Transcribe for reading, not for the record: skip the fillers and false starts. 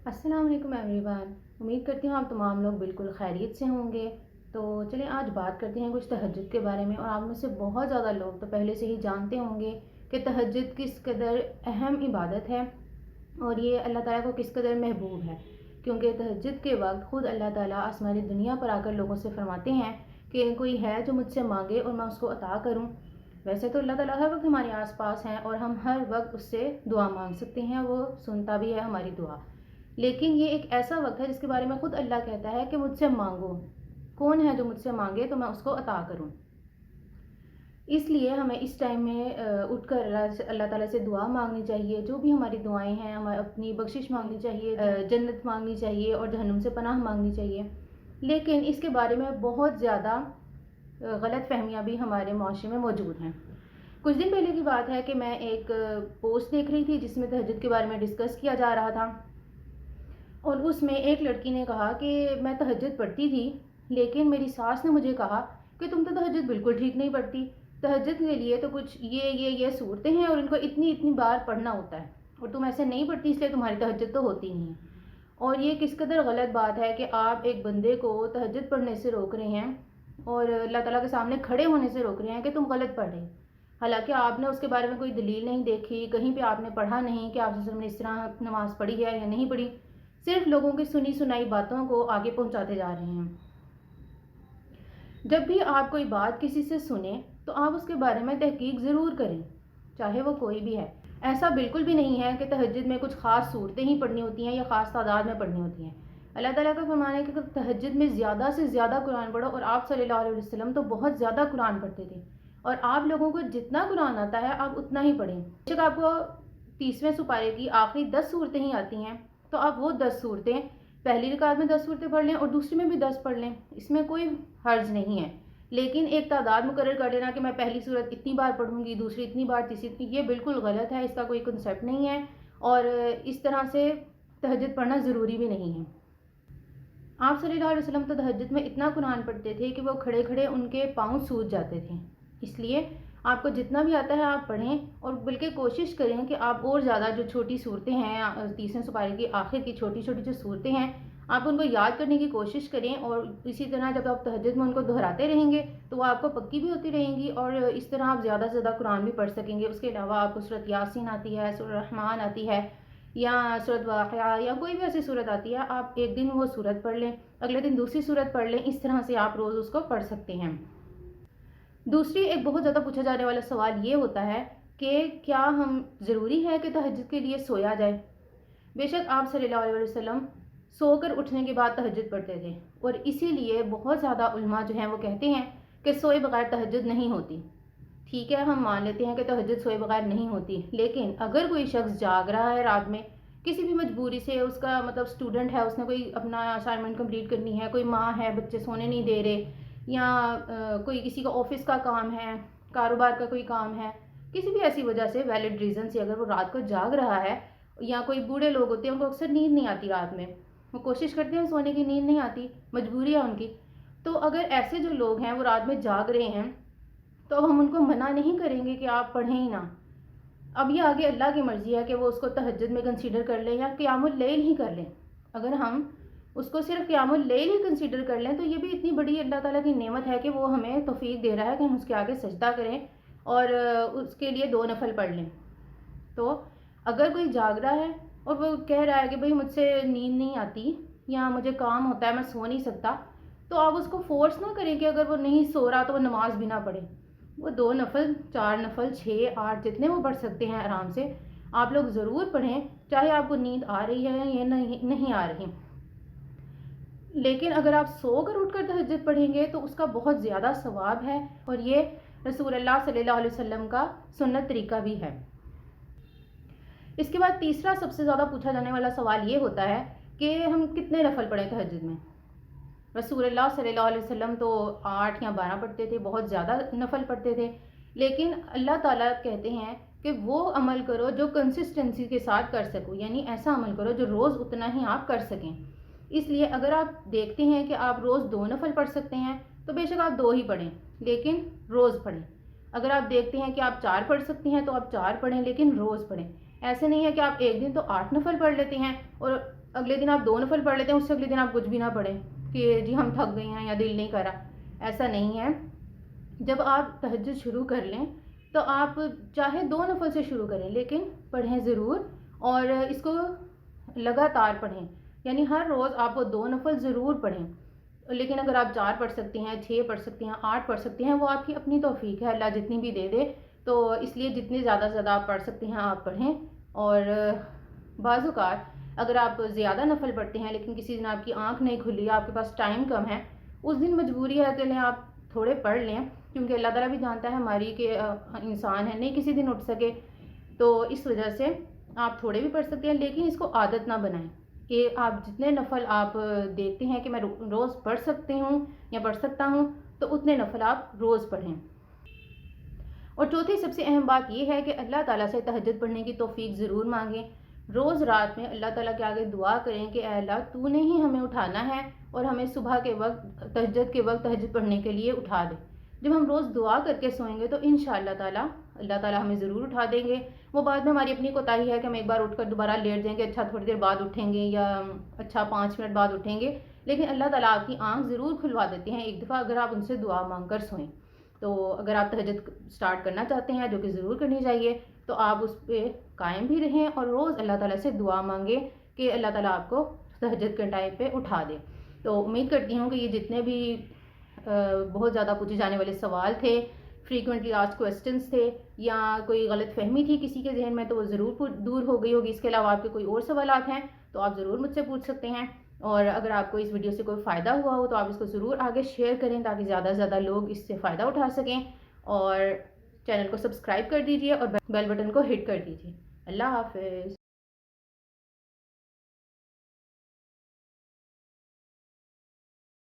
السلام علیکم every one, امید کرتی ہوں آپ تمام لوگ بالکل خیریت سے ہوں گے۔ تو چلیں آج بات کرتے ہیں کچھ تہجد کے بارے میں، اور آپ میں سے بہت زیادہ لوگ تو پہلے سے ہی جانتے ہوں گے کہ تہجد کس قدر اہم عبادت ہے اور یہ اللہ تعالیٰ کو کس قدر محبوب ہے، کیونکہ تہجد کے وقت خود اللہ تعالیٰ آسمانی دنیا پر آ کر لوگوں سے فرماتے ہیں کہ کوئی ہے جو مجھ سے مانگے اور میں اس کو عطا کروں۔ ویسے تو اللہ تعالیٰ ہر وقت ہمارے آس پاس ہیں اور ہم ہر وقت اس سے دعا مانگ سکتے ہیں، وہ سنتا بھی ہے ہماری دعا، لیکن یہ ایک ایسا وقت ہے جس کے بارے میں خود اللہ کہتا ہے کہ مجھ سے مانگو، کون ہے جو مجھ سے مانگے تو میں اس کو عطا کروں۔ اس لیے ہمیں اس ٹائم میں اٹھ کر اللہ تعالیٰ سے دعا مانگنی چاہیے، جو بھی ہماری دعائیں ہیں ہمیں اپنی بخشش مانگنی چاہیے، جنت مانگنی چاہیے اور جہنم سے پناہ مانگنی چاہیے۔ لیکن اس کے بارے میں بہت زیادہ غلط فہمیاں بھی ہمارے معاشرے میں موجود ہیں۔ کچھ دن پہلے کی بات ہے کہ میں ایک پوسٹ دیکھ رہی تھی جس میں تہجد کے بارے میں ڈسکس کیا جا رہا تھا، اور اس میں ایک لڑکی نے کہا کہ میں تہجد پڑھتی تھی، لیکن میری ساس نے مجھے کہا کہ تم تو تہجد بالکل ٹھیک نہیں پڑھتی، تہجد کے لیے تو کچھ یہ صورتیں ہیں اور ان کو اتنی بار پڑھنا ہوتا ہے، اور تم ایسے نہیں پڑھتی اس لیے تمہاری تہجد تو ہوتی نہیں ہے۔ اور یہ کس قدر غلط بات ہے کہ آپ ایک بندے کو تہجد پڑھنے سے روک رہے ہیں اور اللہ تعالیٰ کے سامنے کھڑے ہونے سے روک رہے ہیں کہ تم غلط پڑھ رہے، حالانکہ آپ نے اس کے بارے میں کوئی دلیل نہیں دیکھی، کہیں پہ آپ نے پڑھا نہیں کہ آپ صلی اللہ علیہ وسلم نے اس طرح نماز پڑھی ہے یا نہیں پڑھی، صرف لوگوں کی سنی سنائی باتوں کو آگے پہنچاتے جا رہے ہیں۔ جب بھی آپ کوئی بات کسی سے سنیں تو آپ اس کے بارے میں تحقیق ضرور کریں، چاہے وہ کوئی بھی ہے۔ ایسا بالکل بھی نہیں ہے کہ تہجد میں کچھ خاص صورتیں ہی پڑھنی ہوتی ہیں یا خاص تعداد میں پڑھنی ہوتی ہیں۔ اللہ تعالیٰ کا فرمان ہے کہ تہجد میں زیادہ سے زیادہ قرآن پڑھو، اور آپ صلی اللہ علیہ وسلم تو بہت زیادہ قرآن پڑھتے تھے، اور آپ لوگوں کو جتنا قرآن آتا ہے آپ اتنا ہی پڑھیں۔ بے شک آپ کو 30ویں سپارے کی آخری 10 صورتیں ہی آتی ہیں، تو آپ وہ 10 صورتیں پہلی رکعت میں 10 صورتیں پڑھ لیں اور دوسری میں بھی 10 پڑھ لیں، اس میں کوئی حرج نہیں ہے۔ لیکن ایک تعداد مقرر کر لینا کہ میں پہلی صورت اتنی بار پڑھوں گی، دوسری اتنی بار، تیسری اتنی، یہ بالکل غلط ہے، اس کا کوئی کنسیپٹ نہیں ہے، اور اس طرح سے تہجد پڑھنا ضروری بھی نہیں ہے۔ آپ صلی اللہ علیہ وسلم تو تہجد میں اتنا قرآن پڑھتے تھے کہ وہ کھڑے کھڑے ان کے پاؤں سوج جاتے تھے، اس لیے آپ کو جتنا بھی آتا ہے آپ پڑھیں، اور بلکہ کوشش کریں کہ آپ اور زیادہ جو چھوٹی صورتیں ہیں 30ویں سپارے کی آخر کی چھوٹی چھوٹی جو صورتیں ہیں آپ ان کو یاد کرنے کی کوشش کریں، اور اسی طرح جب آپ تہجد میں ان کو دہراتے رہیں گے تو وہ آپ کو پکی بھی ہوتی رہیں گی، اور اس طرح آپ زیادہ سے زیادہ قرآن بھی پڑھ سکیں گے۔ اس کے علاوہ آپ کو سورۃ یاسین آتی ہے، سورۃ رحمان آتی ہے، یا سورۃ واقعہ، یا کوئی بھی ایسی صورت آتی ہے، آپ ایک دن وہ صورت پڑھ لیں، اگلے دن دوسری صورت پڑھ لیں، اس طرح سے آپ روز اس کو پڑھ سکتے ہیں۔ دوسری ایک بہت زیادہ پوچھا جانے والا سوال یہ ہوتا ہے کہ کیا ہم ضروری ہے کہ تہجد کے لیے سویا جائے؟ بے شک آپ صلی اللہ علیہ وسلم سو کر اٹھنے کے بعد تہجد پڑھتے تھے، اور اسی لیے بہت زیادہ علماء جو ہیں وہ کہتے ہیں کہ سوئے بغیر تہجد نہیں ہوتی۔ ٹھیک ہے، ہم مان لیتے ہیں کہ تہجد سوئے بغیر نہیں ہوتی، لیکن اگر کوئی شخص جاگ رہا ہے رات میں کسی بھی مجبوری سے، اس کا مطلب اسٹوڈنٹ ہے، اس نے کوئی اپنا اسائنمنٹ کمپلیٹ کرنی ہے، کوئی ماں ہے بچے سونے نہیں دے رہے، یا کوئی کسی کا آفس کا کام ہے، کاروبار کا کوئی کام ہے، کسی بھی ایسی وجہ سے ویلڈ ریزن سے اگر وہ رات کو جاگ رہا ہے، یا کوئی بوڑھے لوگ ہوتے ہیں ان کو اکثر نیند نہیں آتی رات میں، وہ کوشش کرتے ہیں سونے کی، نیند نہیں آتی، مجبوری ہے ان کی، تو اگر ایسے جو لوگ ہیں وہ رات میں جاگ رہے ہیں تو اب ہم ان کو منع نہیں کریں گے کہ آپ پڑھیں ہی نہ۔ اب یہ آگے اللہ کی مرضی ہے کہ وہ اس کو تہجد میں کنسیڈر کر لیں یا قیام اللیل ہی کر لیں۔ اگر ہم اس کو صرف قیام اللیل ہی کنسیڈر کر لیں تو یہ بھی اتنی بڑی اللہ تعالیٰ کی نعمت ہے کہ وہ ہمیں توفیق دے رہا ہے کہ ہم اس کے آگے سجدہ کریں اور اس کے لیے 2 نفل پڑھ لیں۔ تو اگر کوئی جاگ رہا ہے اور وہ کہہ رہا ہے کہ بھئی مجھ سے نیند نہیں آتی یا مجھے کام ہوتا ہے میں سو نہیں سکتا، تو آپ اس کو فورس نہ کریں کہ اگر وہ نہیں سو رہا تو وہ نماز بھی نہ پڑھے۔ وہ 2 نفل، 4 نفل، 6، 8 جتنے وہ پڑھ سکتے ہیں آرام سے آپ لوگ ضرور پڑھیں، چاہے آپ کو نیند آ رہی ہے یا نہیں آ رہی۔ لیکن اگر آپ سو کر اٹھ کر تہجد پڑھیں گے تو اس کا بہت زیادہ ثواب ہے، اور یہ رسول اللہ صلی اللہ علیہ وسلم کا سنت طریقہ بھی ہے۔ اس کے بعد تیسرا سب سے زیادہ پوچھا جانے والا سوال یہ ہوتا ہے کہ ہم کتنے نفل پڑھیں تہجد میں؟ رسول اللہ صلی اللہ علیہ وسلم تو 8 یا 12 پڑھتے تھے، بہت زیادہ نفل پڑھتے تھے، لیکن اللہ تعالیٰ کہتے ہیں کہ وہ عمل کرو جو کنسسٹنسی کے ساتھ کر سکو، یعنی ایسا عمل کرو جو روز اتنا ہی آپ کر سکیں۔ اس لیے اگر آپ دیکھتے ہیں کہ آپ روز 2 نفل پڑھ سکتے ہیں تو بے شک آپ 2 ہی پڑھیں، لیکن روز پڑھیں۔ اگر آپ دیکھتے ہیں کہ آپ 4 پڑھ سکتے ہیں تو آپ 4 پڑھیں، لیکن روز پڑھیں۔ ایسے نہیں ہے کہ آپ ایک دن تو 8 نفل پڑھ لیتے ہیں اور اگلے دن آپ 2 نفل پڑھ لیتے ہیں، اس سے اگلے دن آپ کچھ بھی نہ پڑھیں کہ جی ہم تھک گئے ہیں یا دل نہیں کرا. ایسا نہیں ہے. جب آپ تہجد شروع کر لیں تو آپ چاہے 2 نفل سے شروع کریں لیکن پڑھیں ضرور، اور اس کو لگاتار پڑھیں. یعنی ہر روز آپ وہ 2 نفل ضرور پڑھیں. لیکن اگر آپ 4 پڑھ سکتی ہیں، 6 پڑھ سکتی ہیں، 8 پڑھ سکتی ہیں، وہ آپ کی اپنی توفیق ہے، اللہ جتنی بھی دے دے. تو اس لیے جتنے زیادہ سے زیادہ آپ پڑھ سکتی ہیں آپ پڑھیں. اور بعض اوقات اگر آپ زیادہ نفل پڑھتے ہیں لیکن کسی دن آپ کی آنکھ نہیں کھلی، آپ کے پاس ٹائم کم ہے، اس دن مجبوری ہے چلیں آپ تھوڑے پڑھ لیں، کیونکہ اللہ تعالیٰ بھی جانتا ہے ہماری کہ انسان ہے نہیں کسی دن اٹھ سکے. تو اس وجہ سے آپ تھوڑے بھی پڑھ سکتے ہیں، لیکن اس کو عادت نہ بنائیں کہ آپ جتنے نفل آپ دیکھتے ہیں کہ میں روز پڑھ سکتی ہوں یا پڑھ سکتا ہوں تو اتنے نفل آپ روز پڑھیں. اور چوتھی سب سے اہم بات یہ ہے کہ اللہ تعالیٰ سے تہجد پڑھنے کی توفیق ضرور مانگیں. روز رات میں اللہ تعالیٰ کے آگے دعا کریں کہ اے اللہ تو نے ہی ہمیں اٹھانا ہے اور ہمیں صبح کے وقت تہجد کے وقت تہجد پڑھنے کے لیے اٹھا دے. جب ہم روز دعا کر کے سوئیں گے تو انشاءاللہ تعالیٰ اللہ تعالیٰ ہمیں ضرور اٹھا دیں گے. وہ بعد میں ہماری اپنی کوتاہی ہے کہ ہم ایک بار اٹھ کر دوبارہ لیٹ جائیں گے، اچھا تھوڑی دیر بعد اٹھیں گے یا اچھا 5 منٹ بعد اٹھیں گے، لیکن اللہ تعالیٰ آپ کی آنکھ ضرور کھلوا دیتے ہیں ایک دفعہ اگر آپ ان سے دعا مانگ کر سوئیں. تو اگر آپ تہجد سٹارٹ کرنا چاہتے ہیں، جو کہ ضرور کرنی چاہیے، تو آپ اس پہ قائم بھی رہیں اور روز اللہ تعالیٰ سے دعا مانگیں کہ اللہ تعالیٰ آپ کو تہجد کے ٹائم پہ اٹھا دے. تو امید کرتی ہوں کہ یہ جتنے بھی بہت زیادہ پوچھے جانے والے سوال تھے، فریکوینٹلی آسکڈ کویسچنس تھے، یا کوئی غلط فہمی تھی کسی کے ذہن میں، تو وہ ضرور دور ہو گئی ہوگی. اس کے علاوہ آپ کے کوئی اور سوالات ہیں تو آپ ضرور مجھ سے پوچھ سکتے ہیں. اور اگر آپ کو اس ویڈیو سے کوئی فائدہ ہوا ہو تو آپ اس کو ضرور آگے شیئر کریں تاکہ زیادہ سے زیادہ لوگ اس سے فائدہ اٹھا سکیں. اور چینل کو سبسکرائب کر دیجئے اور بیل بٹن کو ہٹ کر دیجئے. اللہ حافظ.